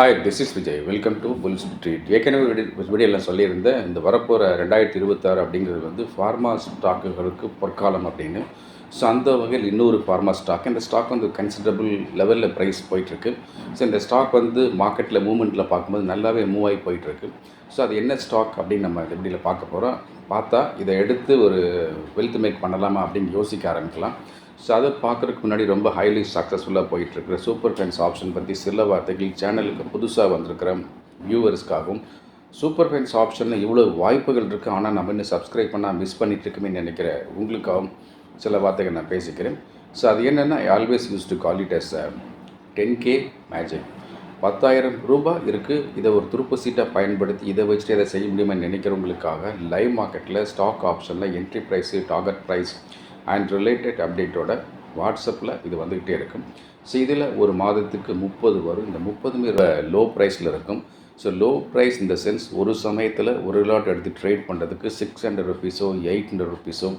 Hi, this is Vijay. Welcome to bulls treat. ஏற்கனவே வீடியோலாம் சொல்லியிருந்தேன், இந்த வரப்போகிற 2026 அப்படிங்கிறது வந்து ஃபார்மா ஸ்டாக்குகளுக்கு பொற்காலம் அப்படின்னு. ஸோ அந்த வகையில் இன்னொரு ஃபார்மா ஸ்டாக், இந்த ஸ்டாக் வந்து கன்சிடரபிள் லெவலில் ப்ரைஸ் போயிட்டுருக்கு. ஸோ இந்த ஸ்டாக் வந்து மார்க்கெட்டில் மூவ்மெண்ட்டில் பார்க்கும்போது நல்லாவே மூவ் ஆகி போயிட்டுருக்கு. ஸோ அது என்ன ஸ்டாக் அப்படின்னு நம்ம இந்த வீடியோவில் பார்க்க போகிறோம். பார்த்தா இதை எடுத்து ஒரு வெல்த் மேக் பண்ணலாமா அப்படின்னு யோசிக்க ஆரம்பிக்கலாம். ஸோ அதை பார்க்குறதுக்கு முன்னாடி ரொம்ப ஹைலி சக்ஸஸ்ஃபுல்லாக போயிட்டுருக்கிற சூப்பர் ஃபென்ஸ் ஆப்ஷன் பற்றி சில வார்த்தைகள் சேனலுக்கு புதுசாக வந்திருக்கிற வியூவர்ஸ்க்காகவும், சூப்பர் ஃபென்ஸ் ஆப்ஷனில் இவ்வளோ வாய்ப்புகள் இருக்குது, ஆனால் நம்ம இன்னும் சப்ஸ்கிரைப் பண்ணால் மிஸ் பண்ணிகிட்ருக்குமே நினைக்கிற உங்களுக்காகவும் சில வார்த்தைகள் நான் பேசிக்கிறேன். ஸோ அது என்னென்னா, I always use to call it as 10K magic. 10,000 ரூபாய் இருக்குது, இதை ஒரு துருப்பு சீட்டை பயன்படுத்தி இதை வச்சுட்டு எதை செய்ய முடியுமென்னு நினைக்கிறவங்களுக்காக லைவ் மார்க்கெட்டில் ஸ்டாக் ஆப்ஷனில் entry price, target price and related அப்டேட்டோட வாட்ஸ்அப்பில் இது வந்துக்கிட்டே இருக்கும். ஸோ இதில் ஒரு மாதத்துக்கு 30 வரும். இந்த 30மே லோ ப்ரைஸில் இருக்கும். ஸோ லோ ப்ரைஸ் இந்த சென்ஸ், ஒரு சமயத்தில் ஒரு லாட் எடுத்து ட்ரேட் பண்ணுறதுக்கு 600 ருபீஸோ 800 ருபீஸோ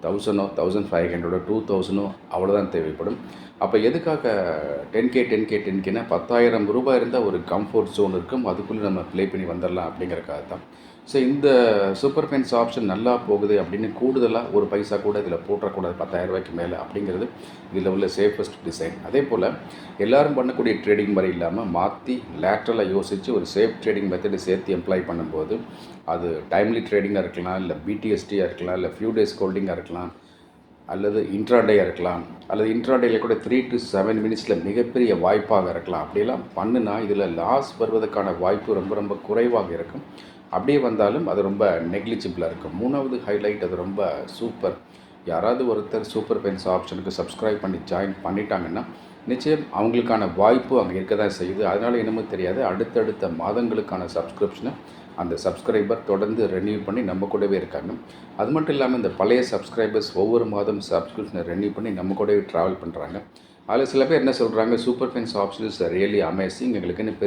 1000ஓ 1500ஓ 2000ஓ அவ்வளோதான் தேவைப்படும். அப்போ எதுக்காக 10Kனா 10,000 ரூபாய் இருந்தால் ஒரு கம்ஃபர்ட் ஜோன் இருக்கும், அதுக்குள்ளே நம்ம ப்ளே பண்ணி வந்துடலாம் அப்படிங்கிறக்காக தான். ஸோ இந்த சூப்பர் ஃபென்ஸ் ஆப்ஷன் நல்லா போகுது அப்படின்னு கூடுதலாக ஒரு பைசா கூட இதில் போட்டக்கூடாது 10,000 ரூபாய்க்கு மேலே அப்படிங்கிறது இதில் உள்ள சேஃபஸ்ட் டிசைன். அதே போல் எல்லோரும் பண்ணக்கூடிய ட்ரேடிங் மாதிரி இல்லாமல் மாற்றி லேட்ரலாக யோசித்து ஒரு சேஃப் ட்ரேடிங் மெத்தடு சேர்த்து எம்ப்ளாய் பண்ணும்போது, அது டைம்லி ட்ரேடிங்காக இருக்கலாம், இல்லை பிடிஎஸ்டியாக இருக்கலாம், இல்லை ஃபியூ டேஸ் ஹோல்டிங்காக இருக்கலாம், அல்லது இன்ட்ராடேயாக இருக்கலாம், அல்லது இன்ட்ராடேயில் கூட 3 to 7 மினிட்ஸில் மிகப்பெரிய வாய்ப்பாக இருக்கலாம். அப்படியெல்லாம் பண்ணுனா இதில் லாஸ் வருவதற்கான வாய்ப்பு ரொம்ப ரொம்ப குறைவாக இருக்கும். அப்படியே வந்தாலும் அது ரொம்ப நெக்லிஜிபிளாக இருக்கும். மூணாவது ஹைலைட், அது ரொம்ப சூப்பர். யாராவது ஒருத்தர் சூப்பர் ஃபென்ஸ் ஆப்ஷனுக்கு சப்ஸ்கிரைப் பண்ணி ஜாயின் பண்ணிட்டாங்கன்னா நிச்சயம் அவங்களுக்கான வாய்ப்பு அங்கே இருக்க தான் செய்யுது. அதனால் என்னமோ தெரியாது, அடுத்தடுத்த மாதங்களுக்கான சப்ஸ்கிரிப்ஷனை அந்த சப்ஸ்கிரைபர் தொடர்ந்து ரெனியூ பண்ணி நம்ம கூடவே இருக்காங்க. அது மட்டும் இல்லாமல் இந்த பழைய சப்ஸ்கிரைபர்ஸ் ஒவ்வொரு மாதம் சப்ஸ்கிரிப்ஷனை ரெனியூ பண்ணி நம்ம கூடவே ட்ராவல் பண்ணுறாங்க. அதில் சில பேர் என்ன சொல்கிறாங்க, super fence option is really amazing, எங்களுக்குன்னு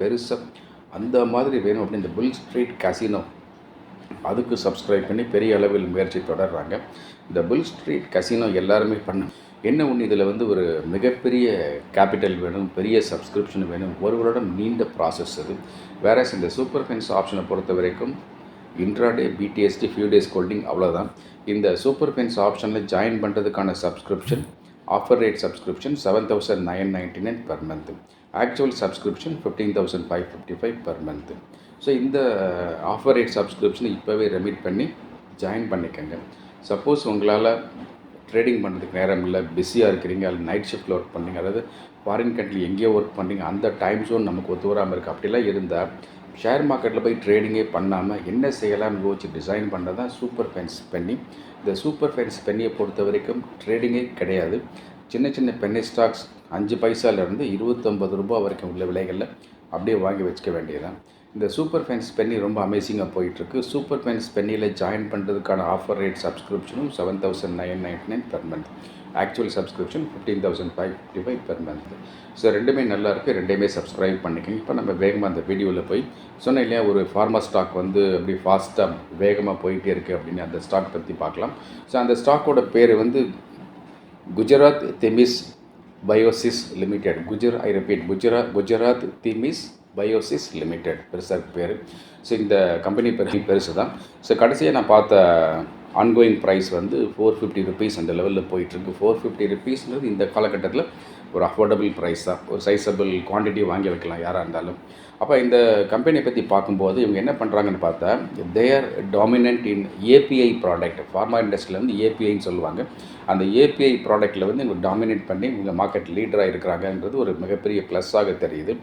பெருசாக அந்த மாதிரி வேணும் அப்படின்னு இந்த புல் ஸ்ட்ரீட் கசினோ அதுக்கு சப்ஸ்கிரைப் பண்ணி பெரிய அளவில் முயற்சி தொடர்றாங்க. இந்த புல் ஸ்ட்ரீட் கசினோ எல்லாருமே என்ன ஒன்று, இதில் வந்து ஒரு மிகப்பெரிய கேபிட்டல் வேணும், பெரிய சப்ஸ்கிரிப்ஷன் வேணும், ஒரு வருடம் நீண்ட ப்ராசஸ் அது. வேற இந்த சூப்பர் ஃபென்ஸ் ஆப்ஷனை பொறுத்த வரைக்கும் இன்ட்ராடே, பிடிஎஸ்டி, ஃபியூ டேஸ் ஹோல்டிங் அவ்வளோதான். இந்த சூப்பர் ஃபென்ஸ் ஆப்ஷனில் ஜாயின் பண்ணுறதுக்கான subscription, offer rate subscription 7,999 per month, actual subscription 15,555 per month. So இந்த ஆஃபர் ரேட் சப்ஸ்கிரிப்ஷனை இப்போவே ரெமிட் பண்ணி ஜாயின் பண்ணிக்கோங்க. சப்போஸ் உங்களால் ட்ரேடிங் பண்ணுறதுக்கு நேரம் இல்லை, பிஸியாக இருக்கிறீங்க, அல்லது நைட் ஷிஃப்ட்டில் ஒர்க் பண்ணுறீங்க, அதாவது ஃபாரின் கண்ட்ரி எங்கேயோ ஒர்க் பண்ணுறீங்க, அந்த டைம் ஜோன் நமக்கு ஒத்து வராமல் இருக்குது, அப்படிலாம் இருந்தால் ஷேர் மார்க்கெட்டில் போய் ட்ரேடிங்கே பண்ணாமல் என்ன செய்யலாம்னு யோசிச்சு டிசைன் பண்ணுறது தான் சூப்பர் ஃபென்ஸ் பென்னி. இந்த சூப்பர் ஃபென்ஸ் பென்னியை பொறுத்த வரைக்கும் ட்ரேடிங்கே கிடையாது. சின்ன பென்னி ஸ்டாக்ஸ் 5 பைசாலேருந்து 250 ரூபா வரைக்கும் உள்ள விலைகளில் அப்படியே வாங்கி வச்சுக்க வேண்டியதான். இந்த சூப்பர் ஃபென்ஸ் பென்னி ரொம்ப அமேசிங்காக போயிட்டுருக்கு. சூப்பர் ஃபென்ஸ் பென்னியில் ஜாயின் பண்ணுறதுக்கான ஆஃபர் ரேட் சப்ஸ்கிரிப்ஷனும் 7,999 per month, actual subscription 15,555 per month. So ரெண்டுமே நல்லா இருக்குது, ரெண்டையுமே சப்ஸ்கிரைப் பண்ணிக்கோங்க. இப்போ நம்ம வேகமாக அந்த வீடியோவில் போய் சொன்னேன் இல்லையா, ஒரு ஃபார்மா ஸ்டாக் வந்து அப்படி ஃபாஸ்ட்டாக வேகமாக போயிட்டே இருக்குது அப்படின்னு அந்த ஸ்டாக் பற்றி பார்க்கலாம். ஸோ அந்த ஸ்டாக்கோட பேர் வந்து Gujarat Themis பயோசிஸ் limited. Gujarat திமிஸ் பயோசிஸ் limited பெருசாக பேர். ஸோ இந்த கம்பெனி பெருசு தான். ஸோ கடைசியாக நான் பார்த்த ஆன்கோயிங் ப்ரைஸ் வந்து 450 ருபீஸ் அந்த லெவலில் போயிட்டுருக்கு. 450 ருபீஸ்ங்கிறது இந்த காலகட்டத்தில் ஒரு அஃபோர்டபுள் ப்ரைஸ் தான். ஒரு சைஸபிள் குவான்டிட்டி வாங்கி வைக்கலாம் யாராக இருந்தாலும். அப்போ இந்த கம்பெனியை பற்றி பார்க்கும்போது இவங்க என்ன பண்ணுறாங்கன்னு பார்த்தா, they R dominant in API product. Pharma இண்டஸ்ட்ரியில் வந்து ஏபிஐன்னு சொல்லுவாங்க. அந்த ஏபிஐ ப்ராடக்ட்டில் வந்து இவங்க டாமினேட் பண்ணி இவங்க மார்க்கெட் லீடராக இருக்கிறாங்கன்றது ஒரு மிகப்பெரிய ப்ளஸ்ஸாக தெரியுது.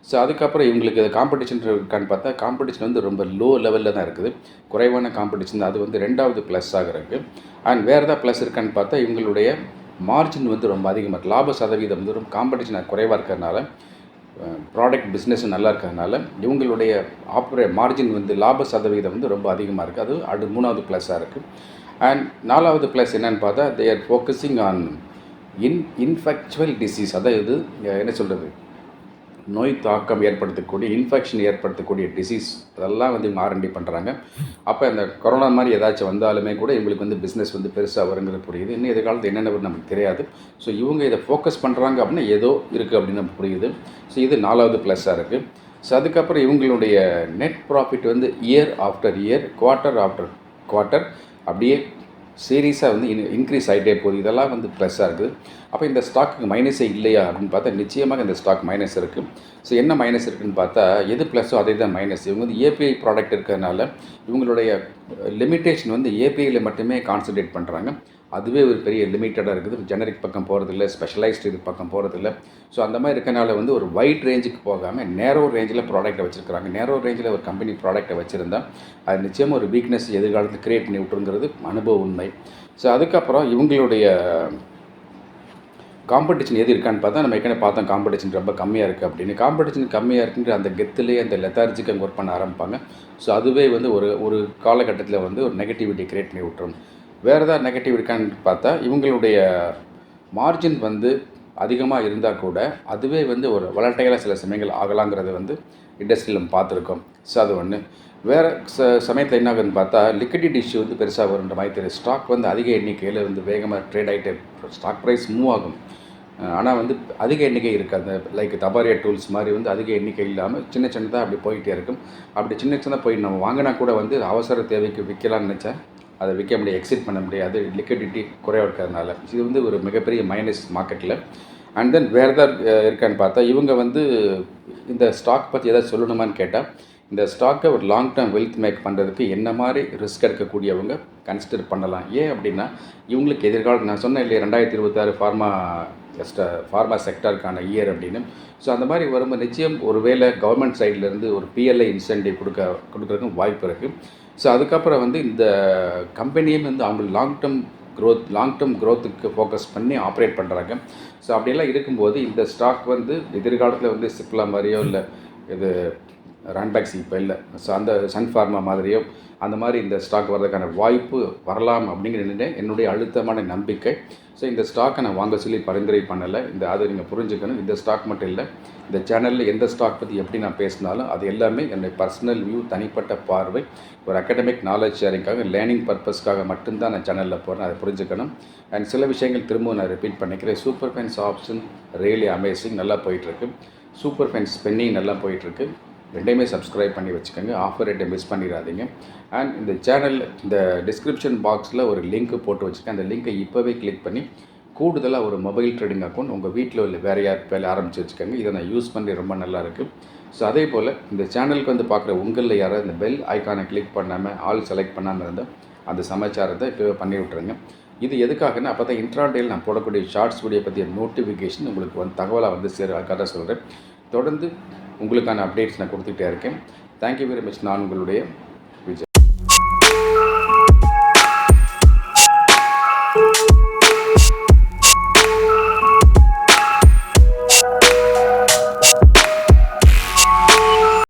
ஸோ அதுக்கப்புறம் இவங்களுக்கு காம்படிஷன் இருக்கான்னு பார்த்தா, காம்படிஷன் வந்து ரொம்ப லோ லெவலில் தான் இருக்குது, குறைவான காம்படிஷன். அது வந்து 2வது ப்ளஸ்ஸாக இருக்குது. அண்ட் வேறு ஏதாவது ப்ளஸ் இருக்கான்னு பார்த்தா, இவங்களுடைய மார்ஜின் வந்து ரொம்ப அதிகமாக இருக்குது. லாப சதவீதம் வந்து ரொம்ப காம்படிஷன் குறைவாக இருக்கிறதுனால, ப்ராடக்ட் பிஸ்னஸ் நல்லா இருக்கிறதுனால இவங்களுடைய மார்ஜின் வந்து லாப சதவீதம் வந்து ரொம்ப அதிகமாக இருக்குது. அது 3வது ப்ளஸ்ஸாக இருக்குது. அண்ட் 4வது ப்ளஸ் என்னென்னு பார்த்தா, they are focusing on infectious disease. அதாவது என்ன சொல்கிறது, நோய் தாக்கம் ஏற்படுத்தக்கூடிய இன்ஃபெக்ஷன் ஏற்படுத்தக்கூடிய டிசீஸ் அதெல்லாம் வந்து இவங்க ஆர்என்டி பண்ணுறாங்க. அப்போ இந்த கொரோனா மாதிரி ஏதாச்சும் வந்தாலுமே கூட இவங்களுக்கு வந்து பிஸ்னஸ் வந்து பெருசாக வருங்கிறது புரியுது. இன்னும் எதிர்காலத்தில் என்னென்ன வரும் நமக்கு தெரியாது. ஸோ இவங்க இதை ஃபோக்கஸ் பண்ணுறாங்க அப்படின்னா ஏதோ இருக்குது அப்படின்னு நமக்கு புரியுது. ஸோ இது 4வது ப்ளஸ்ஸாக இருக்குது. ஸோ அதுக்கப்புறம் இவங்களுடைய நெட் ப்ராஃபிட் வந்து year after year, quarter after quarter அப்படியே சீரியஸாக வந்து இன்க்ரீஸ் ஆகிட்டே போகுது. இதெல்லாம் வந்து ப்ளஸ்ஸாக இருக்குது. அப்போ இந்த ஸ்டாக்கு மைனஸே இல்லையா அப்படின்னு பார்த்தா நிச்சயமாக இந்த ஸ்டாக் மைனஸ் இருக்குது. ஸோ என்ன மைனஸ் இருக்குதுன்னு பார்த்தா எது ப்ளஸ்ஸோ அதே தான் மைனஸ். இவங்க வந்து ஏபிஐ ப்ராடக்ட் இருக்கிறதுனால இவங்களுடைய லிமிட்டேஷன் வந்து ஏபிஐயில் மட்டுமே கான்சன்ட்ரேட் பண்ணுறாங்க. அதுவே ஒரு பெரிய லிமிட்டடாக இருக்குது. ஜெனரிக் பக்கம் போகிறதில்ல, ஸ்பெஷலைஸ்டு இது பக்கம் போகிறதில்ல. ஸோ அந்த மாதிரி இருக்கனால வந்து ஒரு வைட் ரேஞ்சுக்கு போகாமல் நேரோ ரேஞ்சில் ப்ராடக்ட்டை வச்சுருக்காங்க. நேரோ ரேஞ்சில் ஒரு கம்பெனி ப்ராடக்ட்டை வச்சுருந்தா அது நிச்சயமாக ஒரு வீக்னஸ் எதிர்காலத்தில் க்ரியேட் பண்ணி விட்டுருங்கிறது அனுபவ உண்மை. ஸோ அதுக்கப்புறம் இவங்களுடைய காம்படிஷன் எது இருக்கான்னு பார்த்தா நம்ம ஏற்கனவே பார்த்தோம் காம்படிஷன் ரொம்ப கம்மியாக இருக்குது அப்படின்னு. காம்படிஷன் கம்மியாக இருக்குன்ற அந்த கெத்துலேயே அந்த லெத்தார்ஜிக்கு அங்கே ஒர்க் பண்ண ஆரம்பிப்பாங்க. ஸோ அதுவே வந்து ஒரு காலகட்டத்தில் வந்து ஒரு நெகட்டிவிட்டி க்ரியேட் பண்ணி விட்டுரும். வேறு ஏதாவது நெகட்டிவ் இருக்கான்னு பார்த்தா இவங்களுடைய மார்ஜின் வந்து அதிகமாக இருந்தால் கூட அதுவே வந்து ஒரு வளட்டையில் சில சமயங்கள் ஆகலாங்கிறது வந்து இண்டஸ்ட்ரியில் நம்ம பார்த்துருக்கோம். ஸோ அது ஒன்று. வேறு சமயத்தில் என்ன ஆகுதுன்னு பார்த்தா லிக்விடிட்டி இஷ்யூ வந்து பெருசாக வருன்ற மாதிரி தெரியும். ஸ்டாக் வந்து அதிக எண்ணிக்கையில் வந்து வேகமாக ட்ரேட் ஆகிட்டு ஸ்டாக் ப்ரைஸ் மூவ் ஆகும். ஆனால் வந்து அதிக எண்ணிக்கை இருக்காது. லைக் தபாரியா டூல்ஸ் மாதிரி வந்து அதிக எண்ணிக்கை இல்லாமல் சின்ன சின்னதாக அப்படி போயிட்டே இருக்கும். அப்படி சின்ன சின்னதாக போய் நம்ம வாங்கினா கூட வந்து அவசர தேவைக்கு விற்கலாம்னு நினச்சா அதை விற்க முடியாது, எக்ஸிட் பண்ண முடியாது, லிக்விடிட்டி குறைவாக இருக்கிறதுனால. இது வந்து ஒரு மிகப்பெரிய மைனஸ் மார்க்கெட்டில். அண்ட் தென் வேறு ஏதாவது இருக்கான்னு பார்த்தா இவங்க வந்து இந்த ஸ்டாக் பற்றி எதாவது சொல்லணுமான்னு கேட்டால் இந்த ஸ்டாக்கை ஒரு லாங் டேர்ம் வெல்த் மேக் பண்ணுறதுக்கு என்ன மாதிரி ரிஸ்க் எடுக்கக்கூடியவங்க கன்சிடர் பண்ணலாம். ஏன் அப்படின்னா இவங்களுக்கு எதிர்காலம் நான் சொன்னேன் இல்லையா 2026 ஃபார்மா செக்டருக்கான இயர் அப்படின்னு. ஸோ அந்த மாதிரி வரும்போது நிச்சயம் ஒரு வேளை கவர்மெண்ட் சைட்லேருந்து ஒரு பிஎல்ஐ இன்சென்டிவ் கொடுக்குறதுக்கும் வாய்ப்பு இருக்குது. ஸோ அதுக்கப்புறம் வந்து இந்த கம்பெனியும் வந்து அவங்க லாங் டேர்ம் க்ரோத்துக்கு ஃபோக்கஸ் பண்ணி ஆப்ரேட் பண்ணுறாங்க. ஸோ அப்படியெல்லாம் இருக்கும்போது இந்த ஸ்டாக் வந்து எதிர்காலத்தில் வந்து சிப்லா மாதிரியோ இல்லை இது ரன்பேக்ஸ் இப்போ இல்லை, ஸோ அந்த சன்ஃபார்மா மாதிரியோ அந்த மாதிரி இந்த ஸ்டாக் வர்றதுக்கான வாய்ப்பு வரலாம் அப்படிங்கிற என்னுடைய அழுத்தமான நம்பிக்கை. ஸோ இந்த ஸ்டாக்கை நான் வாங்க சொல்லி பரிந்துரை பண்ணலை. அதை நீங்கள் புரிஞ்சுக்கணும். இந்த ஸ்டாக் மட்டும் இல்லை, இந்த சேனலில் எந்த ஸ்டாக் பற்றி எப்படி நான் பேசினாலும் அது எல்லாமே என்னுடைய பர்சனல் வியூ, தனிப்பட்ட பார்வை, ஒரு அகடமிக் நாலேஜ் ஷேரிங்காக, லேர்னிங் பர்பஸ்க்காக மட்டும்தான் நான் சேனலில் போகிறேன். அதை புரிஞ்சுக்கணும். அண்ட் சில விஷயங்கள் திரும்பவும் நான் ரிப்பீட் பண்ணிக்கிறேன். Super fines option really amazing, நல்லா போயிட்டுருக்கு. சூப்பர் ஃபைன்ஸ் ஸ்பென்னிங் நல்லா போயிட்டுருக்கு. ரெண்டையுமே சப்ஸ்கிரைப் பண்ணி வச்சுக்கோங்க. ஆஃபர் ரேட்டை மிஸ் பண்ணிடாதீங்க. அண்ட் இந்த சேனல் இந்த டிஸ்கிரிப்ஷன் பாக்ஸில் ஒரு லிங்க் போட்டு வச்சுருக்கேன். அந்த லிங்க்கை இப்போவே கிளிக் பண்ணி கூடுதலாக ஒரு மொபைல் ட்ரேடிங் அக்கௌண்ட் உங்கள் வீட்டில் உள்ள வேறு யார் பேரில் ஆரம்பித்து வச்சுக்கோங்க. இதை நான் யூஸ் பண்ணி ரொம்ப நல்லாயிருக்கு. ஸோ அதே போல் இந்த சேனலுக்கு வந்து பார்க்குற உங்களில் யாராவது இந்த பெல் ஐக்கானை கிளிக் பண்ணாமல் ஆல் செலக்ட் பண்ணாமல் இருந்தால் அந்த சமாச்சாரத்தை இப்போவே பண்ணி விட்ருங்க. இது எதுக்காகன்னா அப்போ தான் இன்ட்ராடேயில் நான் போடக்கூடிய ஷார்ட்ஸ் வீடியோ பற்றிய நோட்டிஃபிகேஷன் உங்களுக்கு வந்து தகவலாக வந்து அதுக்காக சொல்கிறேன். தொடர்ந்து உங்களுக்கான அப்டேட்ஸ் நான் கொடுத்துக்கிட்டே இருக்கேன். Thank you very much. நான் உங்களுடைய